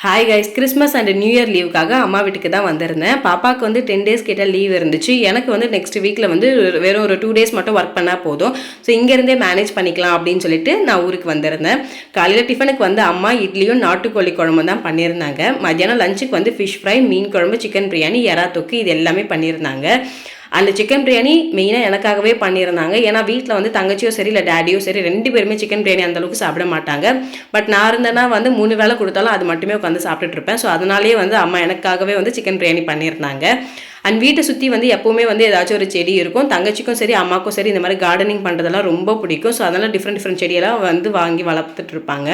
Hi guys, Christmas and new year லீவுக்காக அம்மா வீட்டுக்கு தான் வந்திருந்தேன். பாப்பாவுக்கு வந்து 10 டேஸ் கிட்ட லீவ் இருந்துச்சு. எனக்கு வந்து நெக்ஸ்ட் வீக்கில் வந்து வெறும் ஒரு 2 டேஸ் மட்டும் ஒர்க் பண்ணால் போதும். ஸோ இங்கேருந்தே மேனேஜ் பண்ணிக்கலாம் அப்படின்னு சொல்லிட்டு நான் ஊருக்கு வந்திருந்தேன். காலையில் டிஃபனுக்கு வந்து அம்மா இட்லியும் நாட்டுக்கோழி குழம்பு தான் பண்ணியிருந்தாங்க. மத்தியானம் லஞ்சுக்கு வந்து ஃபிஷ் ஃப்ரை, மீன் குழம்பு, சிக்கன் பிரியாணி, எறா தொக்கு இது எல்லாமே பண்ணியிருந்தாங்க. அந்த சிக்கன் பிரியாணி மெயினாக எனக்காகவே பண்ணியிருந்தாங்க. ஏன்னா வீட்டில் வந்து தங்கச்சியோ சரி இல்லை டேடியோ சரி 2 பேருமே சிக்கன் பிரியாணி அந்தளவுக்கு சாப்பிட மாட்டாங்க. பட் நான் இருந்தேன்னா வந்து 3 வேளை கொடுத்தாலும் அது மட்டுமே உட்காந்து சாப்பிட்டுட்டு இருப்பேன். ஸோ அதனாலேயே வந்து அம்மா எனக்காகவே வந்து சிக்கன் பிரியாணி பண்ணியிருந்தாங்க. அண்ட் வீட்டை சுற்றி வந்து எப்போவுமே வந்து ஏதாச்சும் ஒரு செடி இருக்கும். தங்கச்சிக்கும் சரி அம்மாக்கும் சரி இந்த மாதிரி கார்டனிங் பண்ணுறதெல்லாம் ரொம்ப பிடிக்கும். ஸோ அதனால் டிஃப்ரெண்ட் செடியெல்லாம் வந்து வாங்கி வளர்த்துட்டு இருப்பாங்க.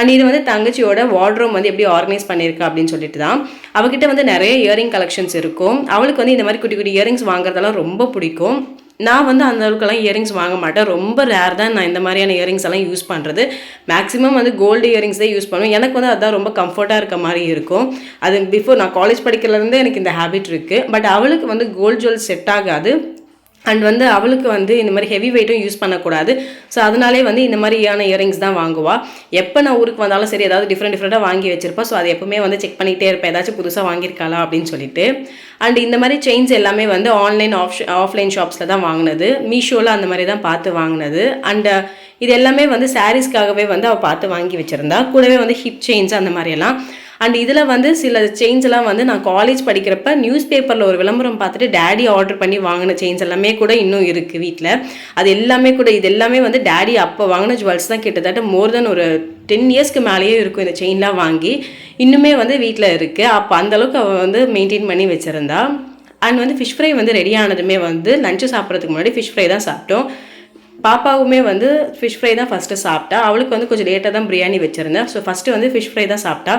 அண்ட் இது வந்து தங்கச்சியோட வார்ட்ரோப் வந்து எப்படி ஆர்கனைஸ் பண்ணியிருக்கா அப்படின்னு சொல்லிட்டு தான். அவகிட்ட வந்து நிறைய இயரிங் கலெக்ஷன்ஸ் இருக்கும். அவளுக்கு வந்து இந்த மாதிரி குட்டி குட்டி இயரிங்ஸ் வாங்குறதெல்லாம் ரொம்ப பிடிக்கும். நான் வந்து அந்த அளவுக்குலாம் இயரிங்ஸ் வாங்க மாட்டேன். ரொம்ப ரேர் தான் நான் இந்த மாதிரியான இயரிங்ஸ் எல்லாம் யூஸ் பண்ணுறது. மேக்ஸிமம் வந்து கோல்டு இயரிங்ஸ் தான் யூஸ் பண்ணுவேன். எனக்கு வந்து அதுதான் ரொம்ப கம்ஃபர்ட்டாக இருக்க மாதிரி இருக்கும். அது பிஃபோர் நான் காலேஜ் படிக்கிறதுலேருந்தே எனக்கு இந்த ஹேபிட் இருக்குது. பட் அவளுக்கு வந்து கோல்டு ஜுவல்ஸ் செட் ஆகாது. அண்ட் வந்து அவளுக்கு வந்து இந்த மாதிரி ஹெவி வெயிட்டும் யூஸ் பண்ணக்கூடாது. ஸோ அதனாலே வந்து இந்த மாதிரியான இயரிங்ஸ் தான் வாங்குவாள். எப்போ நான் ஊருக்கு வந்தாலும் சரி ஏதாவது டிஃப்ரெண்ட்டாக வாங்கி வச்சிருப்பா. ஸோ அது எப்பவுமே வந்து செக் பண்ணிகிட்டே இருப்பேன், ஏதாச்சும் புதுசாக வாங்கியிருக்காளா அப்படின்னு சொல்லிட்டு. அண்ட் இந்த மாதிரி செயின்ஸ் எல்லாமே வந்து ஆன்லைன் ஆஃப்லைன் ஷாப்ஸில் தான் வாங்கினது. மீஷோவில் அந்த மாதிரி தான் பார்த்து வாங்கினது. அண்ட் இது எல்லாமே வந்து சாரீஸ்க்காகவே வந்து அவள் பார்த்து வாங்கி வச்சுருந்தா. கூடவே வந்து ஹிப் செயின்ஸ் அந்த மாதிரியெல்லாம். அண்ட் இதில் வந்து சில செயின்ஸ் எல்லாம் வந்து நான் காலேஜ் படிக்கிறப்ப நியூஸ் பேப்பரில் ஒரு விளம்பரம் பார்த்துட்டு டேடி ஆர்டர் பண்ணி வாங்கின செயின்ஸ் எல்லாமே கூட இன்னும் இருக்குது வீட்டில். அது எல்லாமே கூட இது எல்லாமே வந்து டேடி அப்போ வாங்கின ஜுவல்ஸ் தான். கிட்டத்தட்ட மோர் தென் ஒரு 10 இயர்ஸ்க்கு மேலேயே இருக்கும் இந்த செயின்லாம் வாங்கி. இன்னுமே வந்து வீட்டில் இருக்குது. அப்போ அந்தளவுக்கு அவள் வந்து மெயின்டைன் பண்ணி வச்சுருந்தா. அண்ட் வந்து ஃபிஷ் ஃப்ரை வந்து ரெடி ஆனதுமே வந்து லஞ்சு சாப்பிட்றதுக்கு முன்னாடி ஃபிஷ் ஃப்ரை தான் சாப்பிட்டோம். பாப்பாவுமே வந்து ஃபிஷ் ஃப்ரை தான் ஃபஸ்ட்டு சாப்பிட்டா. அவளுக்கு வந்து கொஞ்சம் லேட்டாக தான் பிரியாணி வச்சுருந்தேன். ஸோ ஃபஸ்ட்டு வந்து ஃபிஷ் ஃப்ரை தான் சாப்பிட்டா.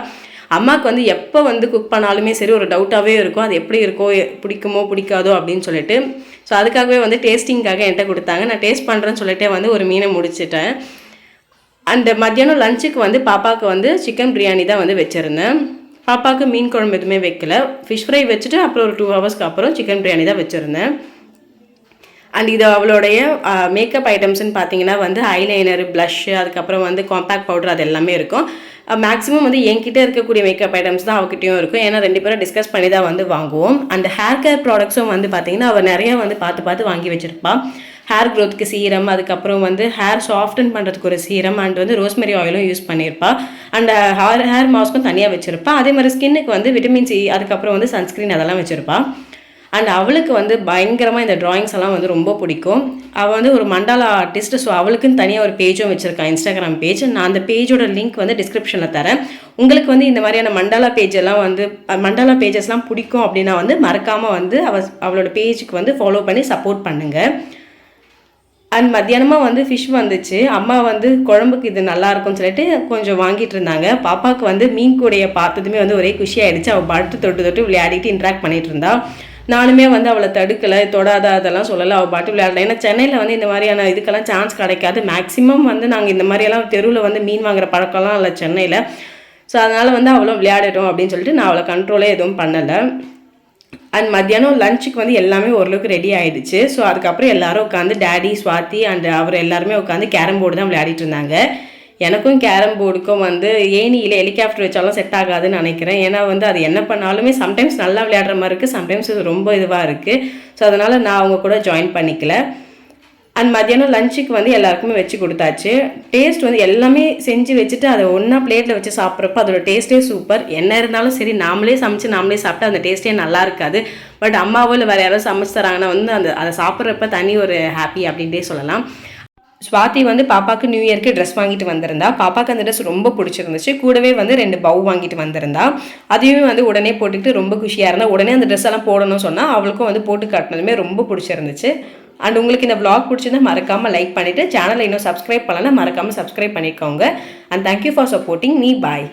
அம்மாவுக்கு வந்து எப்போ வந்து குக் பண்ணாலுமே சரி ஒரு டவுட்டாகவே இருக்கும், அது எப்படி இருக்கோ பிடிக்குமோ பிடிக்காதோ அப்படின்னு சொல்லிட்டு. ஸோ அதுக்காகவே வந்து டேஸ்டிங்காக என்கிட்ட கொடுத்தாங்க. நான் டேஸ்ட் பண்ணுறேன்னு சொல்லிட்டே வந்து ஒரு மீனை முடிச்சிட்டேன். அண்ட் மத்தியானம் லஞ்சுக்கு வந்து பாப்பாவுக்கு வந்து சிக்கன் பிரியாணி தான் வந்து வச்சுருந்தேன். பாப்பாவுக்கு மீன் குழம்பு எதுவுமே வைக்கல. ஃபிஷ் ஃப்ரை வச்சுட்டு அப்புறம் ஒரு 2 ஹவர்ஸ்க்கு அப்புறம் சிக்கன் பிரியாணி தான் வச்சுருந்தேன். அண்ட் இது அவளுடைய மேக்கப் ஐட்டம்ஸ்ன்னு பார்த்தீங்கன்னா வந்து ஐலைனர், ப்ளஷ்ஷு, அதுக்கப்புறம் வந்து காம்பேக்ட் பவுடர் அது எல்லாமே இருக்கும். மேக்ஸிமம் வந்து என்கிட்ட இருக்கக்கூடிய மேக்கப் ஐட்டம்ஸ் தான் அவகிட்டையும் இருக்கும். ஏன்னா 2 பேரும் டிஸ்கஸ் பண்ணி தான் வந்து வாங்குவோம். அந்த ஹேர் கேர் ப்ராடக்ட்ஸும் வந்து பார்த்தீங்கன்னா அவள் நிறையா வந்து பார்த்து வாங்கி வச்சுருப்பாள். ஹேர் க்ரோத்துக்கு சீரம், அதுக்கப்புறம் வந்து ஹேர் சாஃப்டன் பண்ணுறதுக்கு ஒரு சீரம், அண்ட் வந்து ரோஸ்மெரி ஆயிலும் யூஸ் பண்ணியிருப்பாள். அண்ட் ஹேர் மாஸ்க்கும் தனியாக வச்சுருப்பாள். அதே மாதிரி ஸ்கின்னுக்கு வந்து விட்டமின் சி, அதுக்கப்புறம் வந்து சன்ஸ்க்ரீன் அதெல்லாம் வச்சுருப்பாள். அண்ட் அவளுக்கு வந்து பயங்கரமாக இந்த ட்ராயிங்ஸ் எல்லாம் வந்து ரொம்ப பிடிக்கும். அவள் வந்து ஒரு மண்டாலா ஆர்டிஸ்ட். ஸோ அவளுக்குன்னு தனியாக ஒரு பேஜும் வச்சுருக்கான், இன்ஸ்டாகிராம் பேஜ். நான் அந்த பேஜோட லிங்க் வந்து டிஸ்கிரிப்ஷனில் தரேன். உங்களுக்கு வந்து இந்த மாதிரியான மண்டாலா பேஜஸ்லாம் பிடிக்கும் அப்படின்னா வந்து மறக்காமல் வந்து அவளோட பேஜுக்கு வந்து ஃபாலோ பண்ணி சப்போர்ட் பண்ணுங்கள். அண்ட் மத்தியானமாக வந்து ஃபிஷ் வந்துச்சு. அம்மா வந்து குழம்புக்கு இது நல்லாயிருக்கும்னு சொல்லிட்டு கொஞ்சம் வாங்கிட்டு இருந்தாங்க. பாப்பாவுக்கு வந்து மீன் கூடையை பார்த்ததுமே வந்து ஒரே குஷியாகிடுச்சு. அவள் பாட்டு தொட்டு விளையாடிட்டு இன்ட்ராக்ட் பண்ணிகிட்டு இருந்தா. நானுமே வந்து அவளை தடுக்கலை, தொடாத அதெல்லாம் சொல்லலை. அவள் பாட்டு விளையாடல. ஏன்னா சென்னையில் வந்து இந்த மாதிரியான இதுக்கெல்லாம் சான்ஸ் கிடைக்காது. மேக்ஸிமம் வந்து நாங்கள் இந்த மாதிரியெல்லாம் தெருவில் வந்து மீன் வாங்குற பழக்கம்லாம் இல்லை சென்னையில். ஸோ அதனால் வந்து அவளும் விளையாடட்டும் அப்படின்னு சொல்லிட்டு நான் அவளை கண்ட்ரோலே எதுவும் பண்ணலை. அண்ட் மத்தியானம் லஞ்சுக்கு வந்து எல்லாமே ஓரளவுக்கு ரெடி ஆகிடுச்சு. ஸோ அதுக்கப்புறம் எல்லோரும் உட்காந்து டேடி, ஸ்வாதி அண்ட் அவர் எல்லாருமே உட்காந்து கேரம் போர்டு தான் விளையாடிட்டு இருந்தாங்க. எனக்கும் கேரம் போர்டுக்கும் வந்து ஏனியில் ஹெலிகாப்டர் வச்சாலும் செட் ஆகாதுன்னு நினைக்கிறேன். ஏன்னா வந்து அது என்ன பண்ணாலுமே சம்டைம்ஸ் நல்லா விளையாடுற மாதிரி இருக்குது, சம்டைம்ஸ் ரொம்ப இதுவாக இருக்குது. ஸோ அதனால் நான் அவங்க கூட ஜாயின் பண்ணிக்கல. அண்ட் மத்தியானம் லஞ்சுக்கு வந்து எல்லாருக்குமே வச்சு கொடுத்தாச்சு. டேஸ்ட் வந்து எல்லாமே செஞ்சு வச்சுட்டு அதை ஒன்றா பிளேட்டில் வச்சு சாப்பிட்றப்ப அதோட டேஸ்ட்டே சூப்பர். என்ன இருந்தாலும் சரி நாமளே சமைச்சு நாமளே சாப்பிட்டா அந்த டேஸ்ட்டே நல்லா இருக்காது. பட் அம்மாவோ இல்லை வேறு யாராவது சமைச்சு தராங்கன்னா வந்து அதை சாப்பிட்றப்ப தனி ஒரு ஹாப்பி அப்படின்ட்டே சொல்லலாம். ஸ்வாதி வந்து பாப்பாவுக்கு நியூ இயர்க்கு ட்ரெஸ் வாங்கிட்டு வந்திருந்தா. பாப்பாவுக்கு அந்த ட்ரெஸ் ரொம்ப பிடிச்சிருந்துச்சு. கூடவே வந்து 2 பவு வாங்கிட்டு வந்திருந்தா. அதையும் வந்து உடனே போட்டுக்கிட்டு ரொம்ப குஷியாக இருந்தா. உடனே அந்த ட்ரெஸ் எல்லாம் போடணும்னு சொன்னால் அவளுக்கும் வந்து போட்டு காட்டினதுமே ரொம்ப பிடிச்சிருந்துச்சு. அண்ட் உங்களுக்கு இந்த vlog பிடிச்சிருந்தா மறக்காமல் லைக் பண்ணிவிட்டு சேனலை இன்னும் சப்ஸ்கிரைப் பண்ணலன்னா மறக்காமல் சப்ஸ்கிரைப் பண்ணிக்கோங்க. And thank you for supporting me. Bye.